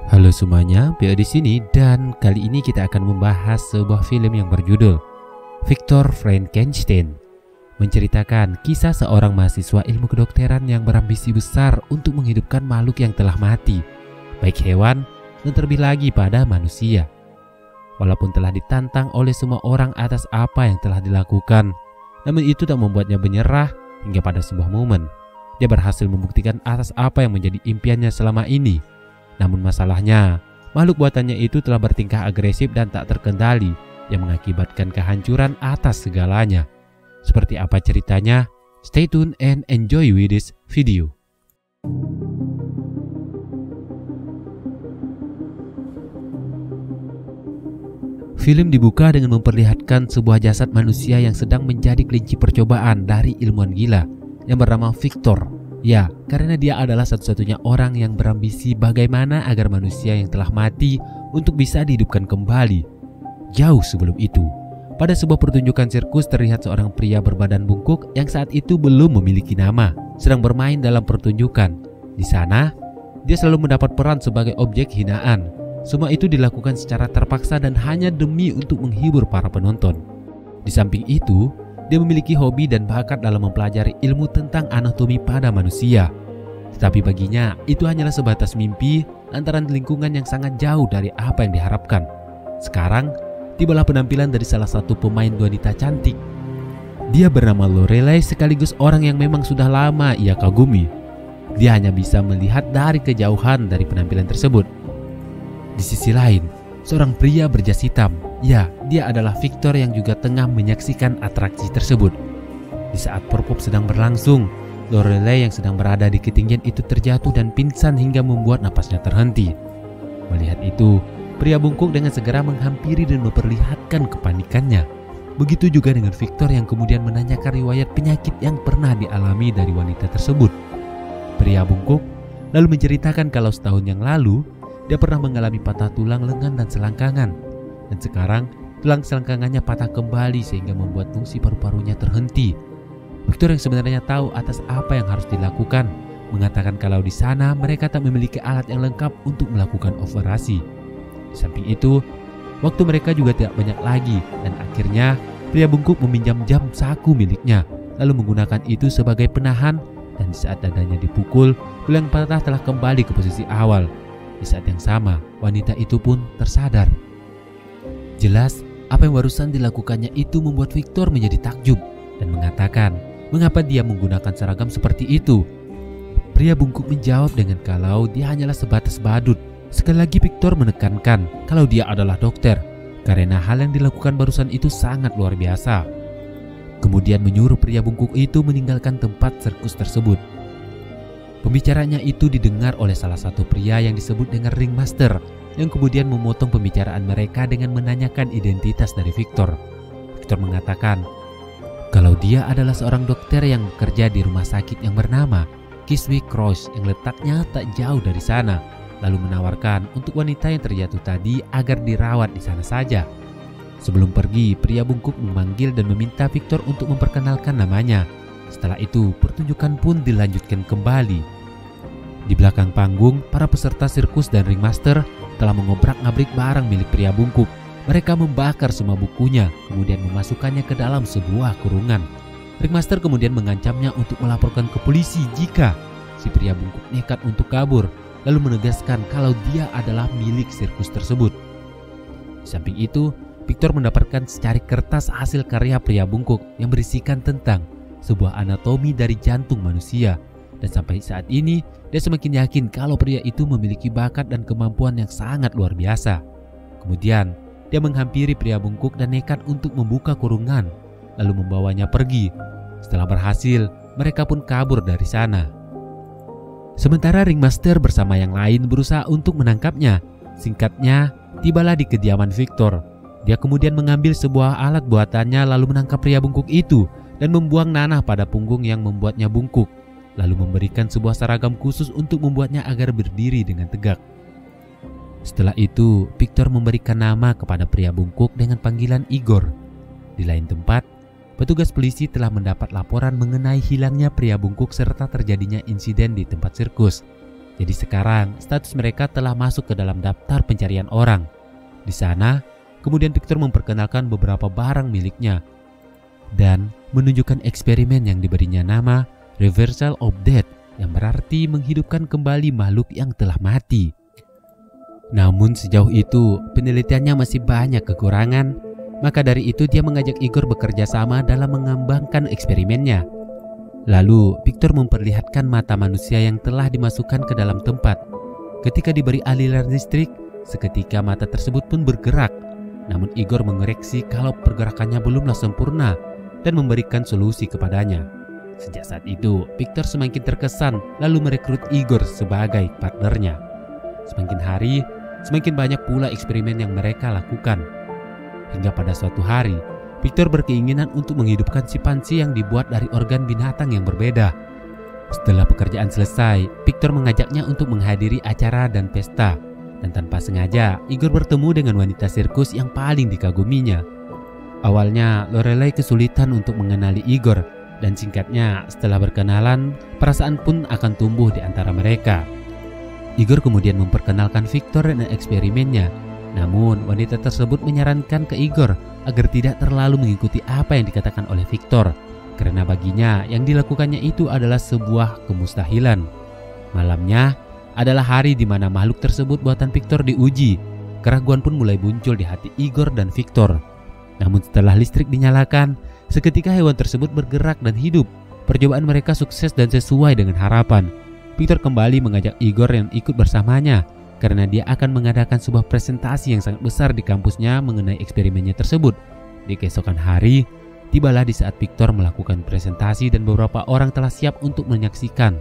Halo semuanya, Pio di sini dan kali ini kita akan membahas sebuah film yang berjudul Victor Frankenstein. Menceritakan kisah seorang mahasiswa ilmu kedokteran yang berambisi besar untuk menghidupkan makhluk yang telah mati, baik hewan dan terlebih lagi pada manusia. Walaupun telah ditantang oleh semua orang atas apa yang telah dilakukan, namun itu tak membuatnya menyerah hingga pada sebuah momen dia berhasil membuktikan atas apa yang menjadi impiannya selama ini. Namun masalahnya, makhluk buatannya itu telah bertingkah agresif dan tak terkendali yang mengakibatkan kehancuran atas segalanya. Seperti apa ceritanya? Stay tuned and enjoy with this video. Film dibuka dengan memperlihatkan sebuah jasad manusia yang sedang menjadi kelinci percobaan dari ilmuwan gila yang bernama Victor. Ya, karena dia adalah satu-satunya orang yang berambisi bagaimana agar manusia yang telah mati untuk bisa dihidupkan kembali. Jauh sebelum itu, pada sebuah pertunjukan sirkus terlihat seorang pria berbadan bungkuk yang saat itu belum memiliki nama, sedang bermain dalam pertunjukan. Di sana, dia selalu mendapat peran sebagai objek hinaan. Semua itu dilakukan secara terpaksa dan hanya demi untuk menghibur para penonton. Di samping itu, dia memiliki hobi dan bakat dalam mempelajari ilmu tentang anatomi pada manusia. Tetapi baginya, itu hanyalah sebatas mimpi lantaran lingkungan yang sangat jauh dari apa yang diharapkan. Sekarang, tibalah penampilan dari salah satu pemain wanita cantik. Dia bernama Lorelei, sekaligus orang yang memang sudah lama ia kagumi. Dia hanya bisa melihat dari kejauhan dari penampilan tersebut. Di sisi lain, seorang pria berjas hitam, ya, dia adalah Victor yang juga tengah menyaksikan atraksi tersebut. Di saat perpop sedang berlangsung, Lorelei yang sedang berada di ketinggian itu terjatuh dan pingsan hingga membuat napasnya terhenti. Melihat itu, pria bungkuk dengan segera menghampiri dan memperlihatkan kepanikannya. Begitu juga dengan Victor yang kemudian menanyakan riwayat penyakit yang pernah dialami dari wanita tersebut. Pria bungkuk lalu menceritakan kalau setahun yang lalu, dia pernah mengalami patah tulang lengan dan selangkangan. Dan sekarang tulang selangkangannya patah kembali sehingga membuat fungsi paru-parunya terhenti. Victor yang sebenarnya tahu atas apa yang harus dilakukan mengatakan kalau di sana mereka tak memiliki alat yang lengkap untuk melakukan operasi. Di samping itu, waktu mereka juga tidak banyak lagi dan akhirnya pria bungkuk meminjam jam saku miliknya lalu menggunakan itu sebagai penahan, dan di saat dadanya dipukul, tulang patah telah kembali ke posisi awal. Di saat yang sama, wanita itu pun tersadar. Jelas, apa yang barusan dilakukannya itu membuat Victor menjadi takjub dan mengatakan mengapa dia menggunakan seragam seperti itu. Pria bungkuk menjawab dengan kalau dia hanyalah sebatas badut. Sekali lagi Victor menekankan kalau dia adalah dokter, karena hal yang dilakukan barusan itu sangat luar biasa. Kemudian menyuruh pria bungkuk itu meninggalkan tempat sirkus tersebut. Pembicaranya itu didengar oleh salah satu pria yang disebut dengan Ringmaster, yang kemudian memotong pembicaraan mereka dengan menanyakan identitas dari Victor. Victor mengatakan kalau dia adalah seorang dokter yang bekerja di rumah sakit yang bernama Kiswick Cross yang letaknya tak jauh dari sana, lalu menawarkan untuk wanita yang terjatuh tadi agar dirawat di sana saja. Sebelum pergi, pria bungkuk memanggil dan meminta Victor untuk memperkenalkan namanya. Setelah itu, pertunjukan pun dilanjutkan kembali. Di belakang panggung, para peserta sirkus dan Ringmaster telah mengobrak-ngabrik barang milik pria bungkuk. Mereka membakar semua bukunya, kemudian memasukkannya ke dalam sebuah kurungan. Ringmaster kemudian mengancamnya untuk melaporkan ke polisi jika si pria bungkuk nekat untuk kabur, lalu menegaskan kalau dia adalah milik sirkus tersebut. Di samping itu, Victor mendapatkan secari kertas hasil karya pria bungkuk yang berisikan tentang sebuah anatomi dari jantung manusia. Dan sampai saat ini, dia semakin yakin kalau pria itu memiliki bakat dan kemampuan yang sangat luar biasa. Kemudian, dia menghampiri pria bungkuk dan nekat untuk membuka kurungan, lalu membawanya pergi. Setelah berhasil, mereka pun kabur dari sana. Sementara Ringmaster bersama yang lain berusaha untuk menangkapnya. Singkatnya, tibalah di kediaman Victor. Dia kemudian mengambil sebuah alat buatannya lalu menangkap pria bungkuk itu dan membuang nanah pada punggung yang membuatnya bungkuk, lalu memberikan sebuah seragam khusus untuk membuatnya agar berdiri dengan tegak. Setelah itu, Victor memberikan nama kepada pria bungkuk dengan panggilan Igor. Di lain tempat, petugas polisi telah mendapat laporan mengenai hilangnya pria bungkuk serta terjadinya insiden di tempat sirkus. Jadi sekarang status mereka telah masuk ke dalam daftar pencarian orang. Di sana, kemudian Victor memperkenalkan beberapa barang miliknya dan menunjukkan eksperimen yang diberinya nama Reversal of Death, yang berarti menghidupkan kembali makhluk yang telah mati. Namun sejauh itu penelitiannya masih banyak kekurangan, maka dari itu dia mengajak Igor bekerja sama dalam mengembangkan eksperimennya. Lalu Victor memperlihatkan mata manusia yang telah dimasukkan ke dalam tempat. Ketika diberi aliran listrik, seketika mata tersebut pun bergerak. Namun Igor mengoreksi kalau pergerakannya belumlah sempurna dan memberikan solusi kepadanya. Sejak saat itu, Victor semakin terkesan lalu merekrut Igor sebagai partnernya. Semakin hari, semakin banyak pula eksperimen yang mereka lakukan. Hingga pada suatu hari, Victor berkeinginan untuk menghidupkan simpansi yang dibuat dari organ binatang yang berbeda. Setelah pekerjaan selesai, Victor mengajaknya untuk menghadiri acara dan pesta. Dan tanpa sengaja, Igor bertemu dengan wanita sirkus yang paling dikaguminya. Awalnya, Lorelei kesulitan untuk mengenali Igor. Dan singkatnya, setelah berkenalan, perasaan pun akan tumbuh di antara mereka. Igor kemudian memperkenalkan Victor dan eksperimennya. Namun, wanita tersebut menyarankan ke Igor agar tidak terlalu mengikuti apa yang dikatakan oleh Victor, karena baginya yang dilakukannya itu adalah sebuah kemustahilan. Malamnya adalah hari di mana makhluk tersebut buatan Victor diuji. Keraguan pun mulai muncul di hati Igor dan Victor. Namun setelah listrik dinyalakan, seketika hewan tersebut bergerak dan hidup. Percobaan mereka sukses dan sesuai dengan harapan. Victor kembali mengajak Igor yang ikut bersamanya karena dia akan mengadakan sebuah presentasi yang sangat besar di kampusnya mengenai eksperimennya tersebut. Di keesokan hari, tibalah di saat Victor melakukan presentasi dan beberapa orang telah siap untuk menyaksikan.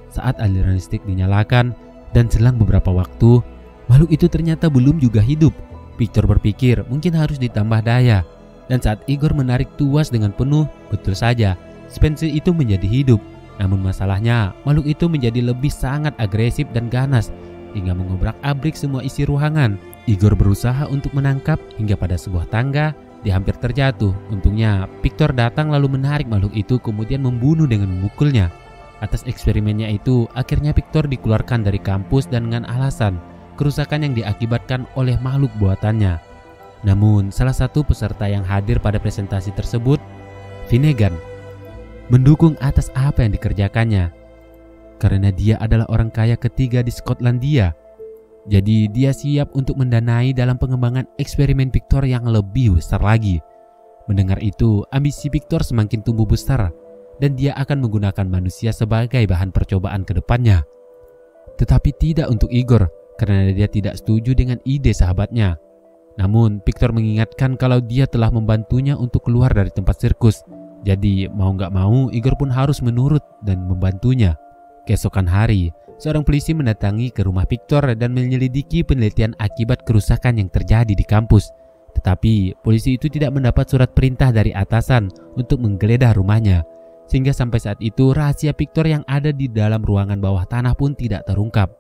Saat aliran listrik dinyalakan dan selang beberapa waktu, makhluk itu ternyata belum juga hidup. Victor berpikir mungkin harus ditambah daya. Dan saat Igor menarik tuas dengan penuh, betul saja, simpansi itu menjadi hidup. Namun masalahnya, makhluk itu menjadi lebih sangat agresif dan ganas hingga mengobrak-abrik semua isi ruangan. Igor berusaha untuk menangkap hingga pada sebuah tangga, dia hampir terjatuh. Untungnya, Victor datang lalu menarik makhluk itu kemudian membunuh dengan memukulnya. Atas eksperimennya itu, akhirnya Victor dikeluarkan dari kampus dan dengan alasan kerusakan yang diakibatkan oleh makhluk buatannya. Namun, salah satu peserta yang hadir pada presentasi tersebut, Finnegan, mendukung atas apa yang dikerjakannya. Karena dia adalah orang kaya ketiga di Skotlandia. Jadi dia siap untuk mendanai dalam pengembangan eksperimen Victor yang lebih besar lagi. Mendengar itu, ambisi Victor semakin tumbuh besar dan dia akan menggunakan manusia sebagai bahan percobaan ke depannya. Tetapi tidak untuk Igor karena dia tidak setuju dengan ide sahabatnya. Namun Victor mengingatkan kalau dia telah membantunya untuk keluar dari tempat sirkus. Jadi mau gak mau Igor pun harus menurut dan membantunya. Keesokan hari, seorang polisi mendatangi ke rumah Victor dan menyelidiki penelitian akibat kerusakan yang terjadi di kampus. Tetapi polisi itu tidak mendapat surat perintah dari atasan untuk menggeledah rumahnya. Sehingga sampai saat itu rahasia Victor yang ada di dalam ruangan bawah tanah pun tidak terungkap.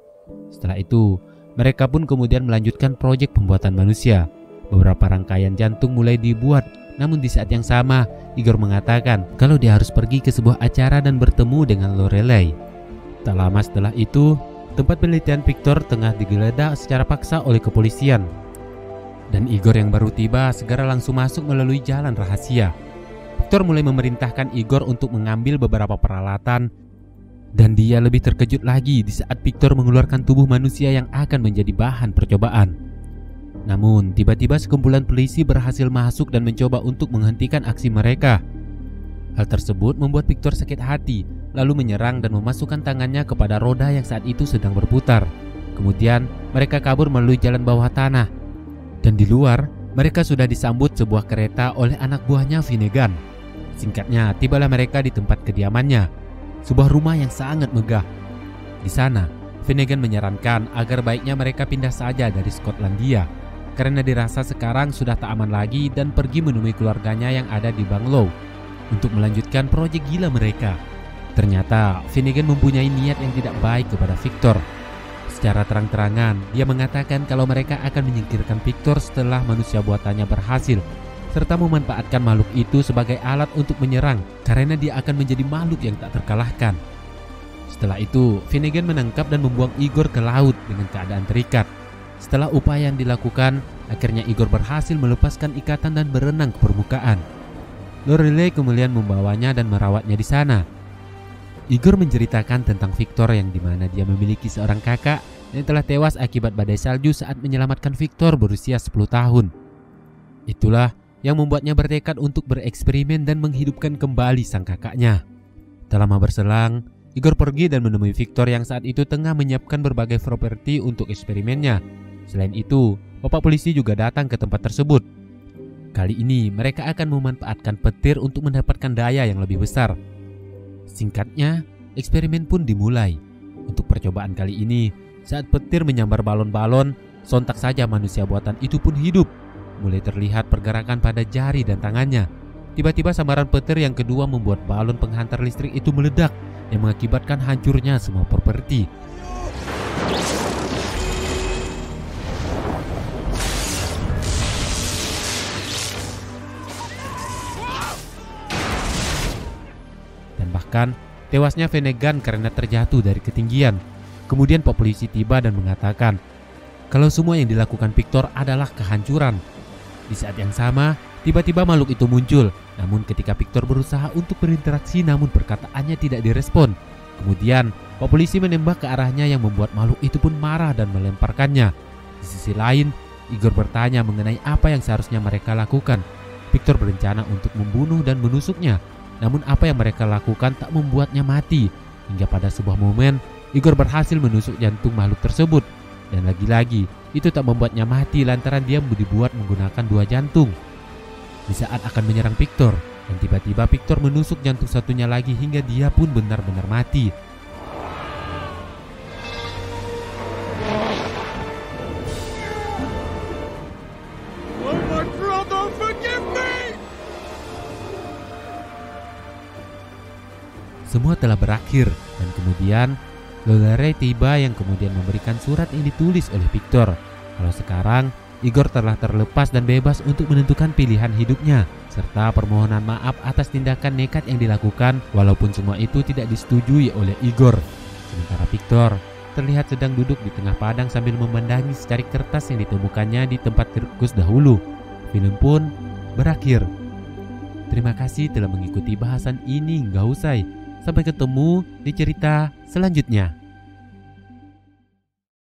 Setelah itu, mereka pun kemudian melanjutkan proyek pembuatan manusia. Beberapa rangkaian jantung mulai dibuat. Namun di saat yang sama, Igor mengatakan kalau dia harus pergi ke sebuah acara dan bertemu dengan Lorelei. Tak lama setelah itu, tempat penelitian Victor tengah digeledah secara paksa oleh kepolisian. Dan Igor yang baru tiba segera langsung masuk melalui jalan rahasia. Victor mulai memerintahkan Igor untuk mengambil beberapa peralatan. Dan dia lebih terkejut lagi di saat Victor mengeluarkan tubuh manusia yang akan menjadi bahan percobaan. Namun tiba-tiba sekumpulan polisi berhasil masuk dan mencoba untuk menghentikan aksi mereka. Hal tersebut membuat Victor sakit hati, lalu menyerang dan memasukkan tangannya kepada roda yang saat itu sedang berputar. Kemudian mereka kabur melalui jalan bawah tanah. Dan di luar, mereka sudah disambut sebuah kereta oleh anak buahnya Finnegan. Singkatnya, tibalah mereka di tempat kediamannya, sebuah rumah yang sangat megah. Di sana, Finnegan menyarankan agar baiknya mereka pindah saja dari Skotlandia karena dirasa sekarang sudah tak aman lagi dan pergi menemui keluarganya yang ada di Banglo untuk melanjutkan proyek gila mereka. Ternyata Finnegan mempunyai niat yang tidak baik kepada Victor. Secara terang-terangan, dia mengatakan kalau mereka akan menyingkirkan Victor setelah manusia buatannya berhasil, serta memanfaatkan makhluk itu sebagai alat untuk menyerang karena dia akan menjadi makhluk yang tak terkalahkan. Setelah itu, Finnegan menangkap dan membuang Igor ke laut dengan keadaan terikat. Setelah upaya yang dilakukan, akhirnya Igor berhasil melepaskan ikatan dan berenang ke permukaan. Lorelei kemudian membawanya dan merawatnya di sana. Igor menceritakan tentang Victor yang dimana dia memiliki seorang kakak yang telah tewas akibat badai salju saat menyelamatkan Victor berusia 10 tahun. Itulah yang membuatnya bertekad untuk bereksperimen dan menghidupkan kembali sang kakaknya. Tak lama berselang, Igor pergi dan menemui Victor yang saat itu tengah menyiapkan berbagai properti untuk eksperimennya. Selain itu, bapak polisi juga datang ke tempat tersebut. Kali ini mereka akan memanfaatkan petir untuk mendapatkan daya yang lebih besar. Singkatnya, eksperimen pun dimulai. Untuk percobaan kali ini, saat petir menyambar balon-balon, sontak saja manusia buatan itu pun hidup. Mulai terlihat pergerakan pada jari dan tangannya. Tiba-tiba sambaran petir yang kedua membuat balon penghantar listrik itu meledak, yang mengakibatkan hancurnya semua properti. Bahkan tewasnya Finnegan karena terjatuh dari ketinggian. Kemudian Pak Polisi tiba dan mengatakan kalau semua yang dilakukan Victor adalah kehancuran. Di saat yang sama, tiba-tiba makhluk itu muncul. Namun ketika Victor berusaha untuk berinteraksi namun perkataannya tidak direspon. Kemudian Pak Polisi menembak ke arahnya yang membuat makhluk itu pun marah dan melemparkannya. Di sisi lain, Igor bertanya mengenai apa yang seharusnya mereka lakukan. Victor berencana untuk membunuh dan menusuknya. Namun apa yang mereka lakukan tak membuatnya mati. Hingga pada sebuah momen, Igor berhasil menusuk jantung makhluk tersebut. Dan lagi-lagi, itu tak membuatnya mati lantaran dia dibuat menggunakan 2 jantung. Di saat akan menyerang Victor, dan tiba-tiba Victor menusuk jantung satunya lagi hingga dia pun benar-benar mati. Semua telah berakhir dan kemudian Lorelei tiba yang kemudian memberikan surat yang ditulis oleh Victor. Kalau sekarang Igor telah terlepas dan bebas untuk menentukan pilihan hidupnya serta permohonan maaf atas tindakan nekat yang dilakukan walaupun semua itu tidak disetujui oleh Igor. Sementara Victor terlihat sedang duduk di tengah padang sambil memandangi secari kertas yang ditemukannya di tempat sirkus dahulu. Film pun berakhir. Terima kasih telah mengikuti bahasan ini hingga usai. Sampai ketemu di cerita selanjutnya.